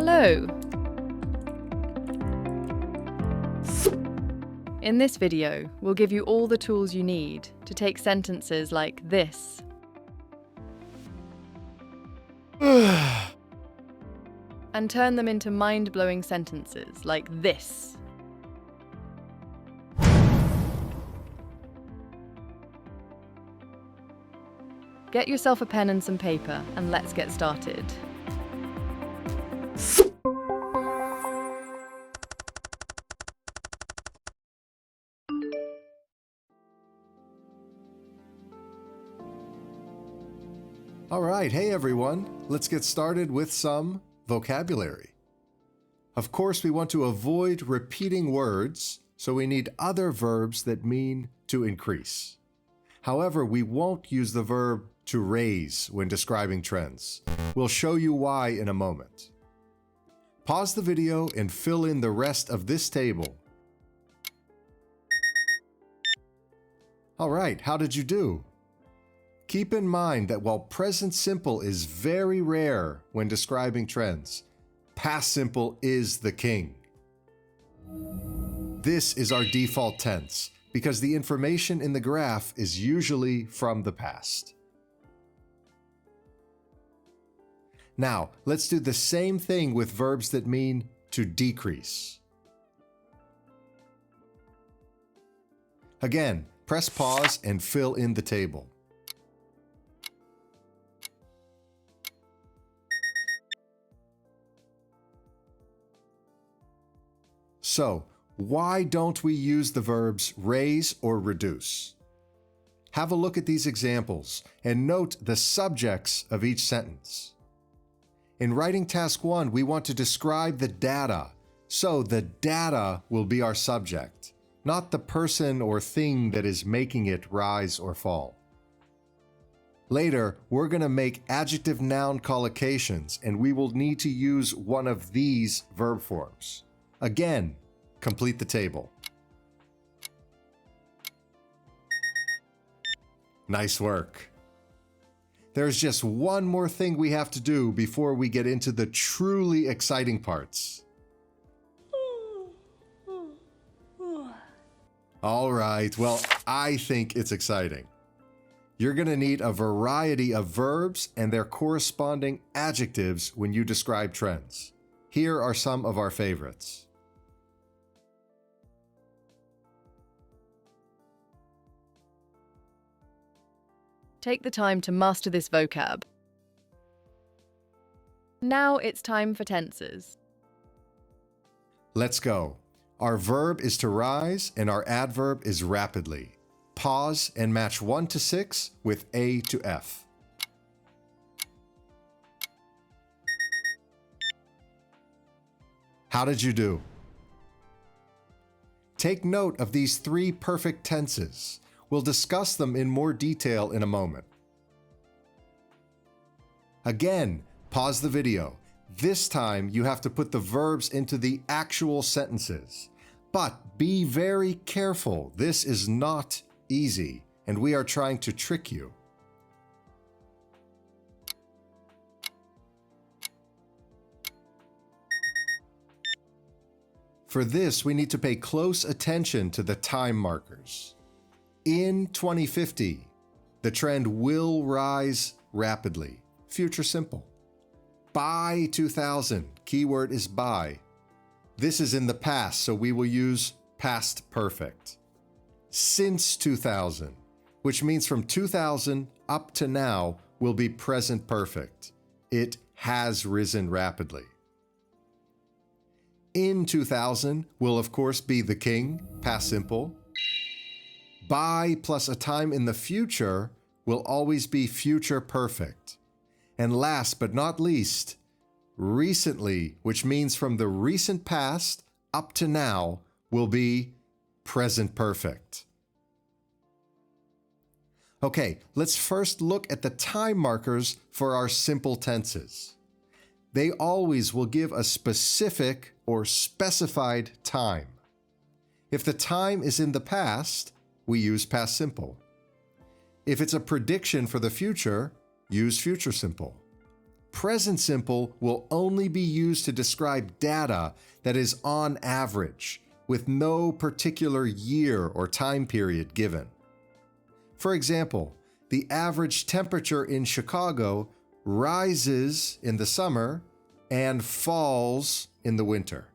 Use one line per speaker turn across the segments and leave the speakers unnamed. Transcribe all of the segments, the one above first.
Hello! In this video, we'll give you all the tools you need to take sentences like this and turn them into mind-blowing sentences like this. Get yourself a pen and some paper, and let's get started.
All right, hey everyone, let's get started with some vocabulary. Of course, we want to avoid repeating words, so we need other verbs that mean to increase. However, we won't use the verb to raise when describing trends. We'll show you why in a moment. Pause the video and fill in the rest of this table. All right, how did you do? Keep in mind that while present simple is very rare when describing trends, past simple is the king. This is our default tense because the information in the graph is usually from the past. Now, let's do the same thing with verbs that mean to decrease. Again, press pause and fill in the table. So, why don't we use the verbs raise or reduce? Have a look at these examples and note the subjects of each sentence. In writing task 1, we want to describe the data, so the data will be our subject, not the person or thing that is making it rise or fall. Later, we're going to make adjective-noun collocations, and we will need to use one of these verb forms. Again, complete the table. Nice work. There's just one more thing we have to do before we get into the truly exciting parts. All right, well, I think it's exciting. You're going to need a variety of verbs and their corresponding adjectives when you describe trends. Here are some of our favorites.
Take the time to master this vocab. Now it's time for tenses.
Let's go. Our verb is to rise and our adverb is rapidly. Pause and match 1 to 6 with A to F. How did you do? Take note of these 3 perfect tenses. We'll discuss them in more detail in a moment. Again, pause the video. This time you have to put the verbs into the actual sentences. But be very careful. This is not easy, and we are trying to trick you. For this, we need to pay close attention to the time markers. In 2050, the trend will rise rapidly. Future simple. By 2000, keyword is by. This is in the past, so we will use past perfect. Since 2000, which means from 2000 up to now, will be present perfect. It has risen rapidly. In 2000 will of course be the king, past simple. By plus a time in the future will always be future perfect. And last but not least, recently, which means from the recent past up to now, will be present perfect. Okay, let's first look at the time markers for our simple tenses. They always will give a specific or specified time. If the time is in the past, we use past simple. If it's a prediction for the future, use future simple. present simple will only be used to describe data that is on average, with no particular year or time period given. For example, the average temperature in Chicago rises in the summer and falls in the winter.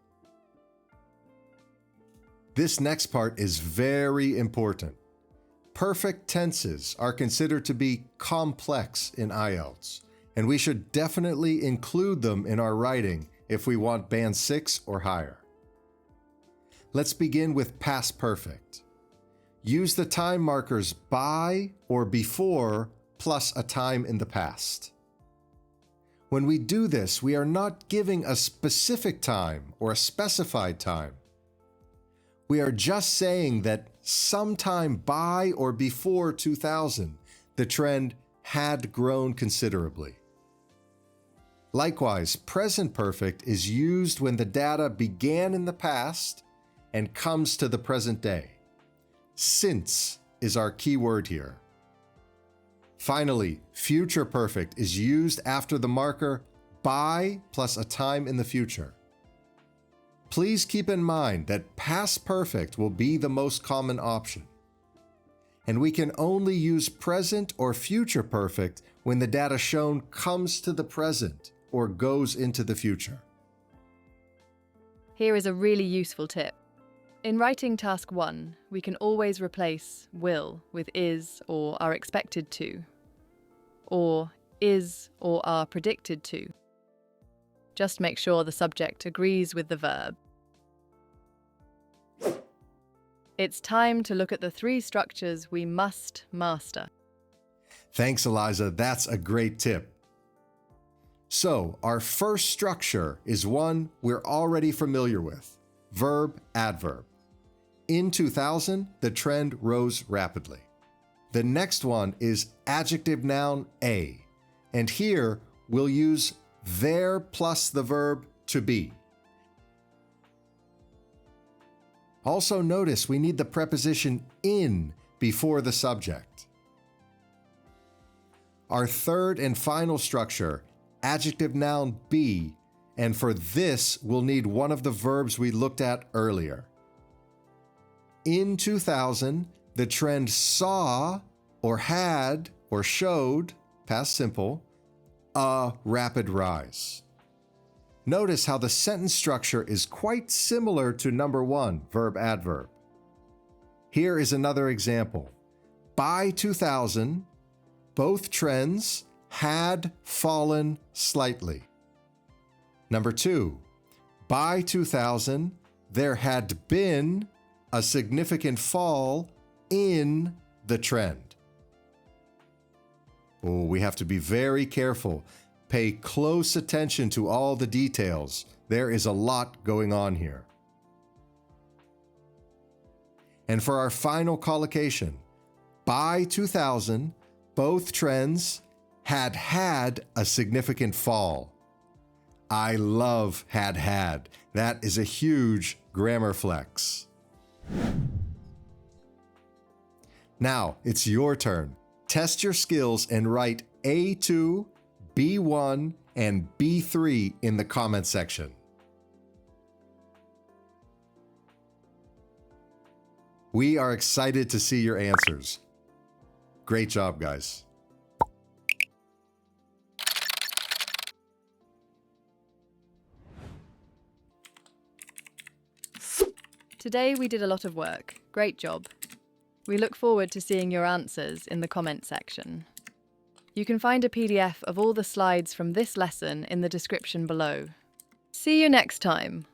This next part is very important. Perfect tenses are considered to be complex in Ielts, and we should definitely include them in our writing if we want band 6 or higher. Let's begin with past perfect. Use the time markers by or before plus a time in the past. When we do this, we are not giving a specific time or a specified time. We are just saying that sometime by or before 2000, the trend had grown considerably. Likewise, present perfect is used when the data began in the past and comes to the present day. Since is our key word here. Finally, future perfect is used after the marker by plus a time in the future. Please keep in mind that past perfect will be the most common option. And we can only use present or future perfect when the data shown comes to the present or goes into the future.
Here is a really useful tip. In writing task 1, we can always replace will with is or are expected to, or is or are predicted to. Just make sure the subject agrees with the verb. It's time to look at the 3 structures we must master.
Thanks, Eliza. That's a great tip. So, our first structure is one we're already familiar with: verb, adverb. In 2000, the trend rose rapidly. The next one is adjective noun A, and here we'll use there plus the verb to be. Also notice we need the preposition in before the subject. Our third and final structure, adjective noun be, and for this we'll need one of the verbs we looked at earlier. In 2000, the trend saw or had or showed, past simple, a rapid rise. Notice how the sentence structure is quite similar to number 1, verb adverb. Here is another example. By 2000, both trends had fallen slightly. Number 2, by 2000, there had been a significant fall in the trend. Oh, we have to be very careful. Pay close attention to all the details. There is a lot going on here. And for our final collocation, by 2000, both trends had had a significant fall. I love had. That is a huge grammar flex. Now, it's your turn. Test your skills and write A2, B1, and B3 in the comment section. We are excited to see your answers. Great job, guys.
Today we did a lot of work. Great job. We look forward to seeing your answers in the comment section. You can find a PDF of all the slides from this lesson in the description below. See you next time.